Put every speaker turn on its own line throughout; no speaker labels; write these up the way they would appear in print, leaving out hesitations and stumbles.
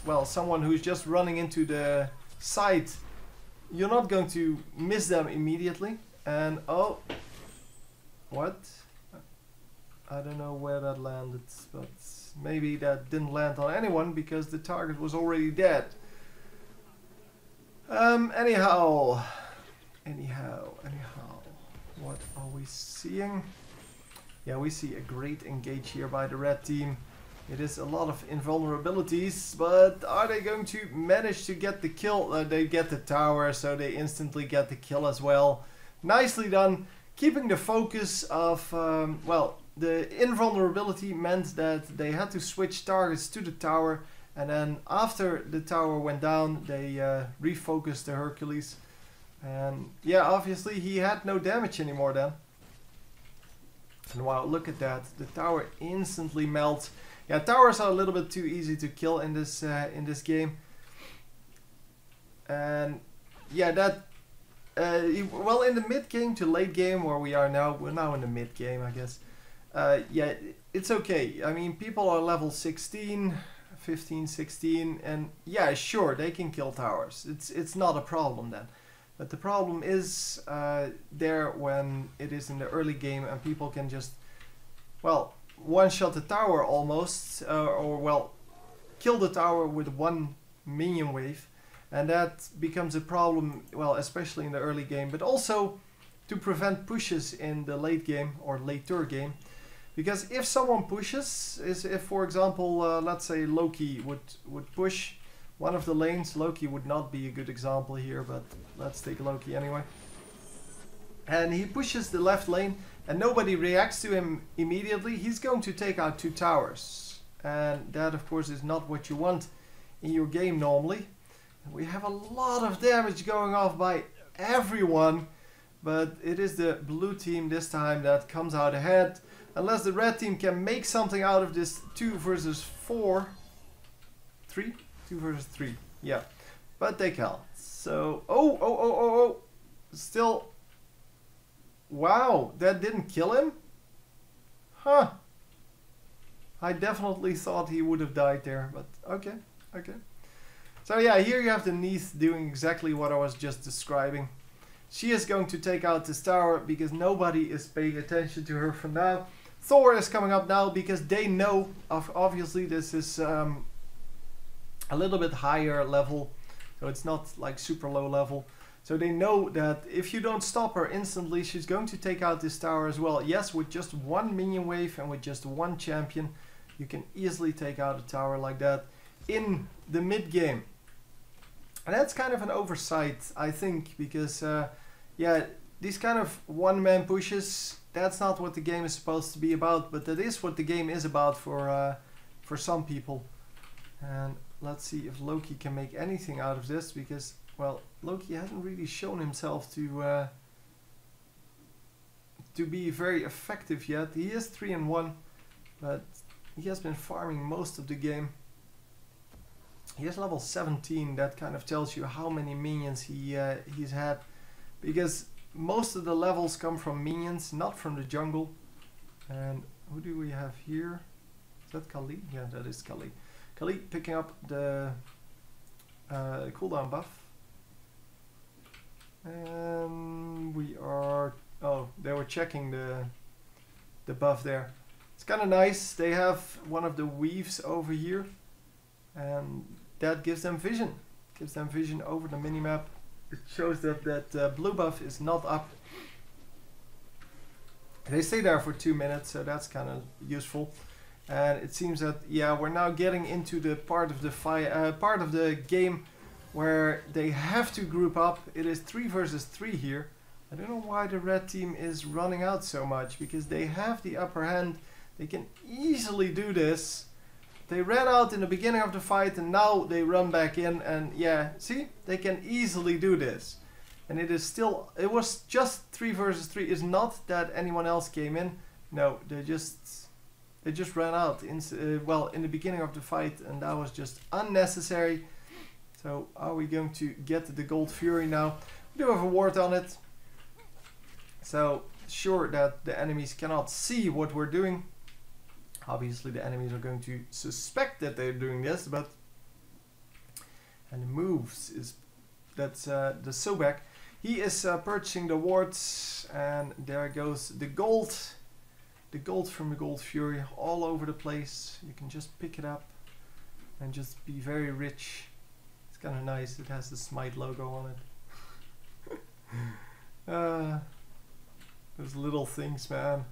well, someone who's just running into the site, you're not going to miss them immediately. And oh, what? I don't know where that landed, but maybe that didn't land on anyone because the target was already dead. Anyhow, what are we seeing? Yeah, we see a great engage here by the red team. It is a lot of invulnerabilities, but are they going to manage to get the kill? They get the tower, so they instantly get the kill as well. Nicely done. Keeping the focus of, well, the invulnerability meant that they had to switch targets to the tower, and then after the tower went down, they refocused the Hercules. And yeah, obviously he had no damage anymore then. And wow, look at that. The tower instantly melts. Yeah, towers are a little bit too easy to kill in this game. And yeah, that well, in the mid game to late game where we are now, we're now in the mid game, I guess. Yeah, it's okay. I mean, people are level 16, 15, 16, and yeah, sure, they can kill towers. It's not a problem then. But the problem is there when it is in the early game and people can just, well, one-shot the tower almost, or well, kill the tower with one minion wave. And that becomes a problem, well, especially in the early game, but also to prevent pushes in the late game or later game. Because if someone pushes, if for example, let's say Loki would push one of the lanes, Loki would not be a good example here, but let's take Loki anyway. And he pushes the left lane and nobody reacts to him immediately, he's going to take out 2 towers. And that of course is not what you want in your game normally. We have a lot of damage going off by everyone, but it is the blue team this time that comes out ahead. Unless the red team can make something out of this 2 versus 4. 3? 2 versus 3, yeah. But they can't. So, oh. Still, wow, that didn't kill him? Huh. I definitely thought he would have died there, but okay. So yeah, here you have the Neath doing exactly what I was just describing. She is going to take out this tower because nobody is paying attention to her for now. Thor is coming up now because they know, obviously this is a little bit higher level, so it's not like super low level. So they know that if you don't stop her instantly, she's going to take out this tower as well. Yes, with just one minion wave and with just one champion, you can easily take out a tower like that in the mid game. And that's kind of an oversight, I think, because yeah, these kind of one-man pushes, that's not what the game is supposed to be about, but that is what the game is about for some people. And let's see if Loki can make anything out of this, because, well, Loki hasn't really shown himself to be very effective yet. He is 3-1, but he has been farming most of the game. He is level 17, that kind of tells you how many minions he's had. Because most of the levels come from minions, not from the jungle. And who do we have here? Is that Kali? Yeah, that is Kali. Kali picking up the cooldown buff. And we are... oh, they were checking the buff there. It's kind of nice. They have one of the weaves over here. And that gives them vision. Gives them vision over the minimap. It shows that blue buff is not up. They stay there for 2 minutes, so that's kind of useful. And it seems that, yeah, we're now getting into the part of the game where they have to group up. It is 3 versus 3 here. I don't know why the red team is running out so much, because they have the upper hand. They can easily do this. They ran out in the beginning of the fight and now they run back in, and yeah, see, they can easily do this. And it is still, it was just 3 versus 3. It's not that anyone else came in. No, they just ran out well, in the beginning of the fight, and that was just unnecessary. So are we going to get the Gold Fury now? We do have a ward on it. So sure that the enemies cannot see what we're doing. Obviously the enemies are going to suspect that they're doing this, but And the moves is that's the Sobek. He is purchasing the wards, and there goes the gold. The gold from the Gold Fury all over the place. You can just pick it up and just be very rich. It's kind of nice. It has the Smite logo on it. Those little things, man.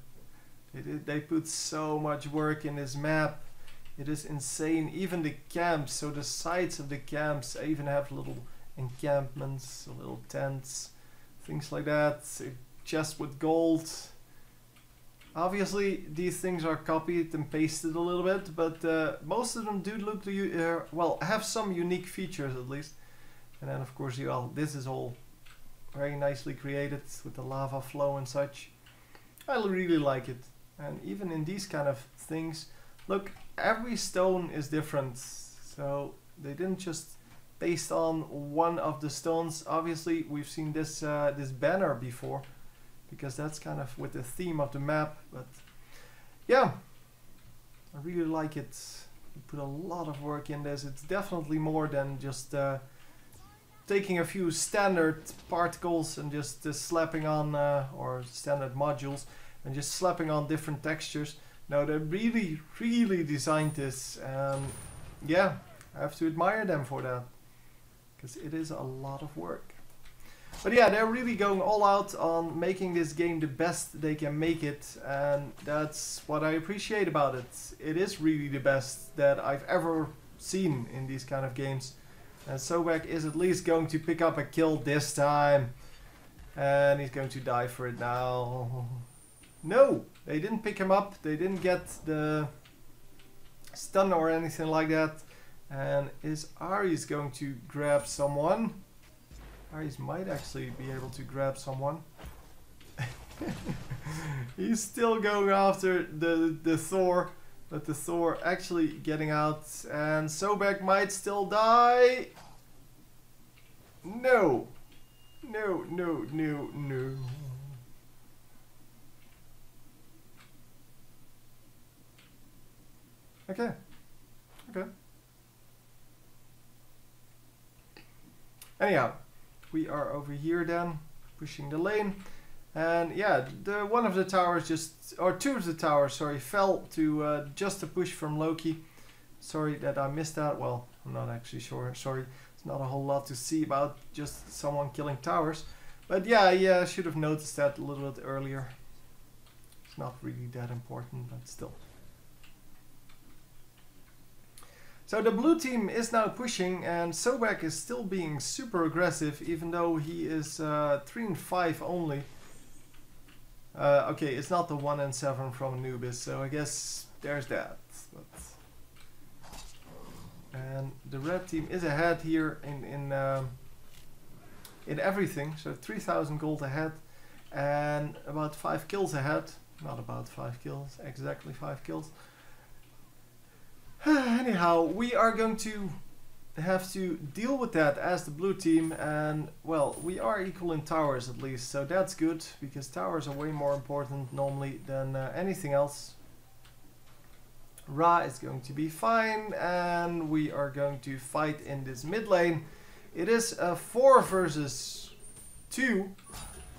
They put so much work in this map. It is insane. Even the camps, so the sides of the camps even have little encampments, little tents, things like that. A chest with gold. Obviously, these things are copied and pasted a little bit, but most of them do look to well, have some unique features at least. And then, of course, this is all very nicely created with the lava flow and such. I really like it. And even in these kind of things, look, every stone is different. So they didn't just based on one of the stones. Obviously, we've seen this this banner before, because that's kind of with the theme of the map. But yeah, I really like it. You put a lot of work in this. It's definitely more than just taking a few standard particles and just slapping on or standard modules and just slapping on different textures. No, they really designed this, and yeah, I have to admire them for that, because it is a lot of work. But yeah, they're really going all out on making this game the best they can make it, and that's what I appreciate about it. It is really the best that I've ever seen in these kind of games. And Sobek is at least going to pick up a kill this time, and he's going to die for it now. No, they didn't pick him up. They didn't get the stun or anything like that. And is Ares going to grab someone? Ares might actually be able to grab someone. He's still going after the Thor, but the Thor actually getting out, and Sobek might still die. No. No, no, no, no. Okay. Okay. Anyhow, we are over here then, pushing the lane. And yeah, one of the towers two of the towers, sorry, fell to just a push from Loki. Sorry that I missed that. Well, I'm not actually sure. Sorry, it's not a whole lot to see about just someone killing towers. But yeah, I should have noticed that a little bit earlier. It's not really that important, but still. So the blue team is now pushing, and Sobek is still being super aggressive, even though he is 3 and 5 only. Okay, it's not the 1 and 7 from Anubis, so I guess there's that. But and the red team is ahead here in everything, so 3,000 gold ahead, and about 5 kills ahead. Not about 5 kills, exactly 5 kills. Anyhow, we are going to have to deal with that as the blue team, and well, we are equal in towers at least, so that's good, because towers are way more important normally than anything else. Ra is going to be fine, and we are going to fight in this mid lane. It is a 4 versus 2,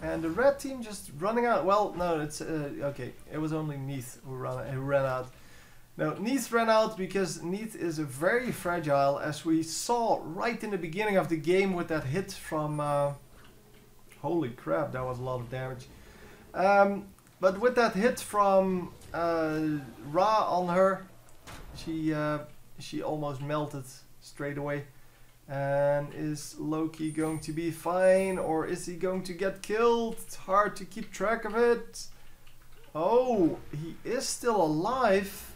and the red team just running out. Well, no, it's okay, it was only Neath who ran out. Now, Neath ran out because Neath is very fragile, as we saw right in the beginning of the game with that hit from... holy crap, that was a lot of damage. But with that hit from Ra on her, she almost melted straight away. And is Loki going to be fine, or is he going to get killed? It's hard to keep track of it. Oh, he is still alive.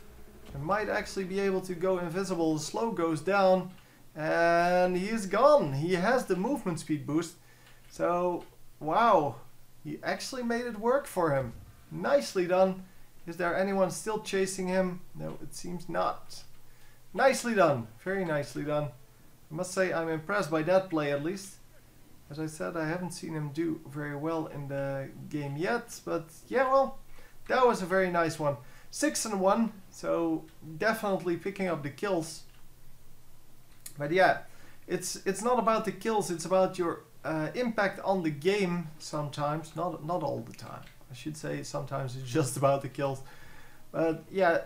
Might actually be able to go invisible. The slow goes down, and he is gone. He has the movement speed boost. So, wow, he actually made it work for him. Nicely done. Is there anyone still chasing him? No, it seems not. Nicely done. Very nicely done. I must say I'm impressed by that play at least. As I said, I haven't seen him do very well in the game yet. But yeah, well, that was a very nice one. 6 and 1, so definitely picking up the kills. But yeah, it's not about the kills, it's about your impact on the game sometimes, not all the time. I should say sometimes it's just about the kills. But yeah,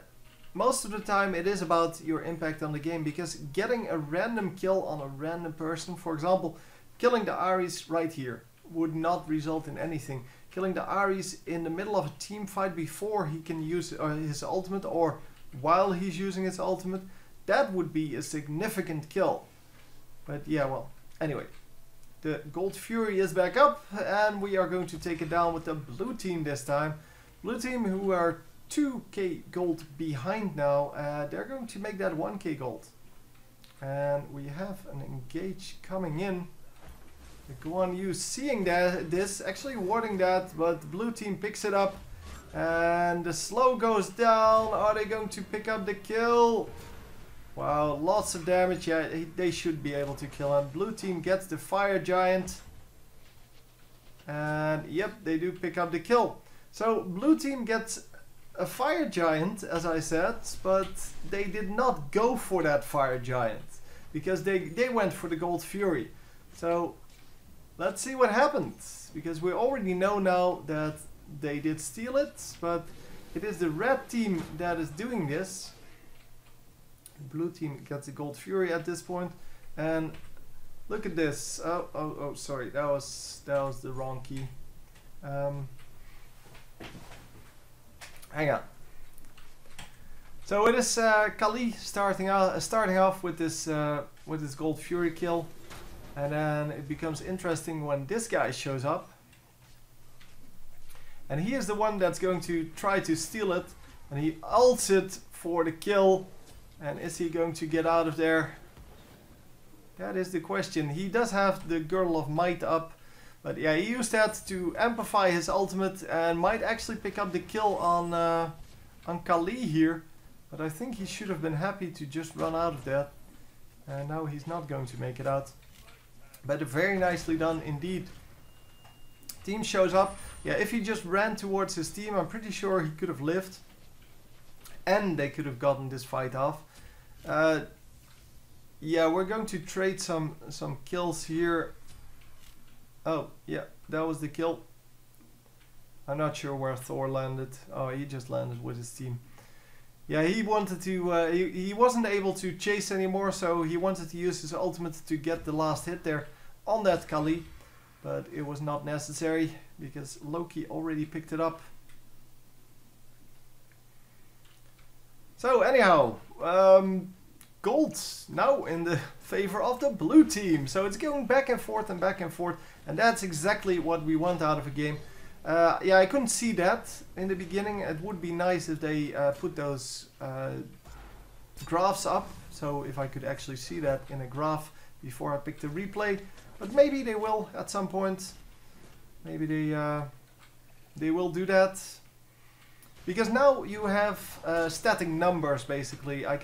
most of the time it is about your impact on the game, because getting a random kill on a random person, for example, killing the Ares right here, would not result in anything. Killing the Ares in the middle of a team fight before he can use his ultimate, or while he's using his ultimate, that would be a significant kill. But yeah, well, anyway. The Gold Fury is back up, and we are going to take it down with the blue team this time. Blue team, who are 2k gold behind now, they're going to make that 1k gold. And we have an engage coming in. The Guan Yu seeing this, actually warding that, but the blue team picks it up. And the slow goes down. Are they going to pick up the kill? Wow, lots of damage. Yeah, they should be able to kill him. Blue team gets the fire giant. And yep, they do pick up the kill. So blue team gets a fire giant, as I said, but they did not go for that fire giant, because they went for the Gold Fury. So let's see what happens, because we already know now that they did steal it, but it is the red team that is doing this. Blue team gets the Gold Fury at this point, and look at this. Oh, sorry, that was the wrong key. Hang on. So it is Kali starting off with this Gold Fury kill, and then it becomes interesting when this guy shows up, and he is the one that's going to try to steal it, and he ults it for the kill. And is he going to get out of there? That is the question. He does have the Girdle of Might up, but yeah, he used that to amplify his ultimate and might actually pick up the kill on Kali here. But I think he should have been happy to just run out of that. And now he's not going to make it out. But very nicely done indeed. Team shows up. Yeah, if he just ran towards his team, I'm pretty sure he could have lived. And they could have gotten this fight off. Yeah, we're going to trade some kills here. Oh, yeah, that was the kill. I'm not sure where Thor landed. Oh, he just landed with his team. Yeah, he wanted to, he wasn't able to chase anymore, so he wanted to use his ultimate to get the last hit there on that Kali. But it was not necessary, because Loki already picked it up. So anyhow, gold now in the favor of the blue team. So it's going back and forth, and that's exactly what we want out of a game. Yeah, I couldn't see that in the beginning. It would be nice if they put those graphs up, so if I could actually see that in a graph before I pick the replay. But maybe they will at some point. Maybe they will do that. Because now you have static numbers, basically. I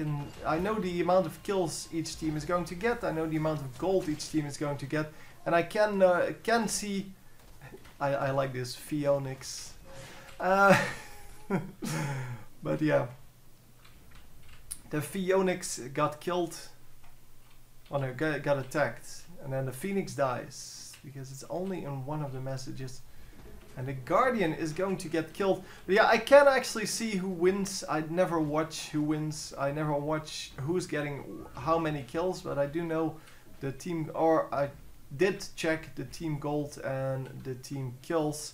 know the amount of kills each team is going to get. I know the amount of gold each team is going to get, and I can see. I like this Phoenix, but yeah, the Phoenix got killed. Oh no, got attacked, and then the Phoenix dies because it's only in one of the messages. And the Guardian is going to get killed. But yeah, I can actually see who wins. I never watch who wins. I never watch who's getting how many kills. But I do know the team, or I did check the team gold and the team kills.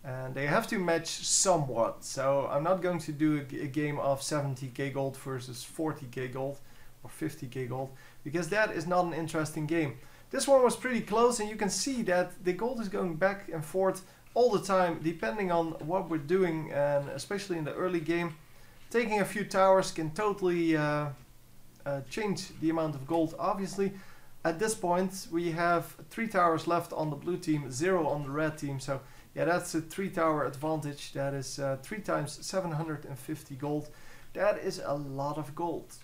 And they have to match somewhat. So I'm not going to do a game of 70k gold versus 40k gold or 50k gold, because that is not an interesting game. This one was pretty close, and you can see that the gold is going back and forth all the time, depending on what we're doing, and especially in the early game. Taking a few towers can totally change the amount of gold. Obviously, at this point, we have 3 towers left on the blue team, 0 on the red team. So yeah, that's a 3 tower advantage. That is 3 times 750 gold. That is a lot of gold.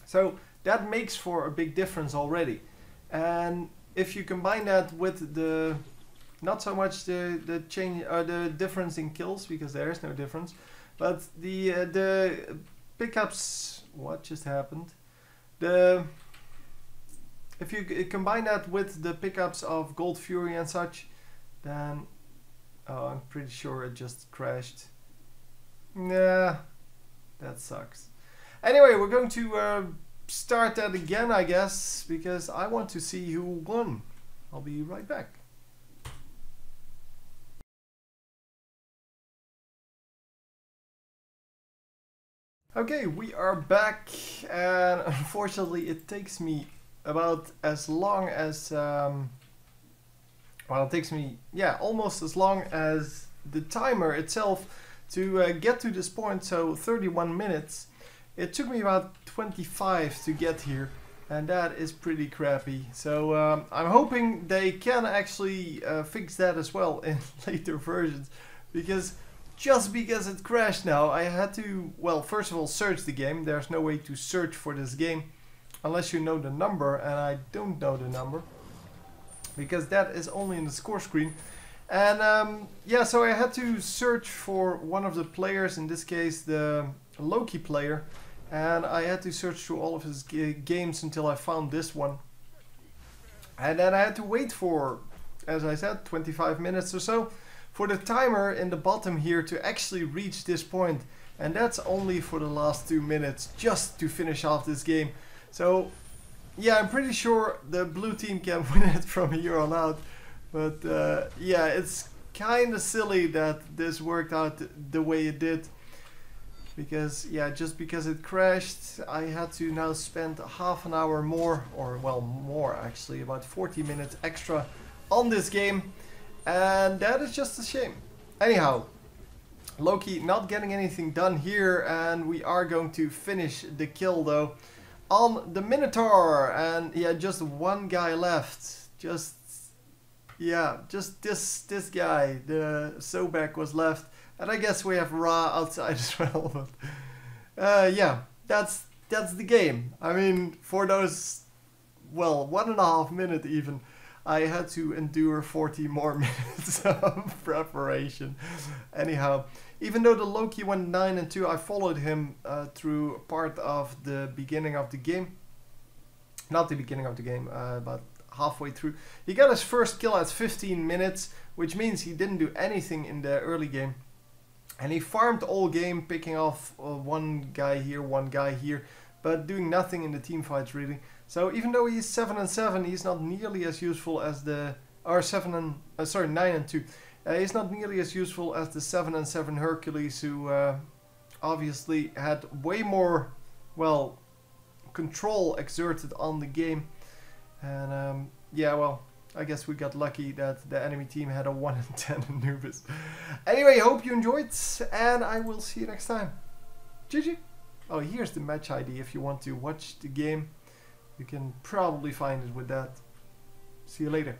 So that makes for a big difference already. And if you combine that with the not so much the change or the difference in kills, because there is no difference, but the pickups. What just happened? The if you combine that with the pickups of Gold Fury and such, then I'm pretty sure it just crashed. Nah, that sucks. Anyway, we're going to start that again, I guess, because I want to see who won. I'll be right back. Okay, we are back, and unfortunately it takes me about as long as well, it takes me, yeah, almost as long as the timer itself to get to this point, so 31 minutes. It took me about 25 to get here, and that is pretty crappy. So I'm hoping they can actually fix that as well in later versions, because just because it crashed now, I had to, well, first of all, search the game. There's no way to search for this game unless you know the number, and I don't know the number because that is only in the score screen. And yeah, so I had to search for one of the players, in this case the Loki player, and I had to search through all of his games until I found this one. And then I had to wait for, as I said, 25 minutes or so for the timer in the bottom here to actually reach this point, and that's only for the last 2 minutes just to finish off this game. So yeah, I'm pretty sure the blue team can win it from here on out, but yeah, it's kind of silly that this worked out the way it did, because yeah, just because it crashed, I had to now spend half an hour more, or well, more actually, about 40 minutes extra on this game. And that is just a shame. Anyhow, Loki not getting anything done here, and we are going to finish the kill though on the Minotaur. And yeah, just one guy left. Just this guy, the Sobek, was left, and I guess we have Ra outside as well. But yeah, that's the game. I mean, for those, well, 1.5 minutes even, I had to endure 40 more minutes of preparation. Anyhow, even though the Loki went 9-2, I followed him through part of the beginning of the game. Not the beginning of the game, about halfway through. He got his first kill at 15 minutes, which means he didn't do anything in the early game. And he farmed all game, picking off one guy here, but doing nothing in the team fights really. So even though he's 7-7, he's not nearly as useful as the, or 9-2. He's not nearly as useful as the 7-7 Hercules, who obviously had way more, well, control exerted on the game. And yeah, well, I guess we got lucky that the enemy team had a 1-10 Anubis. Anyway, hope you enjoyed, and I will see you next time. GG. Oh, here's the match ID if you want to watch the game. You can probably find it with that. See you later.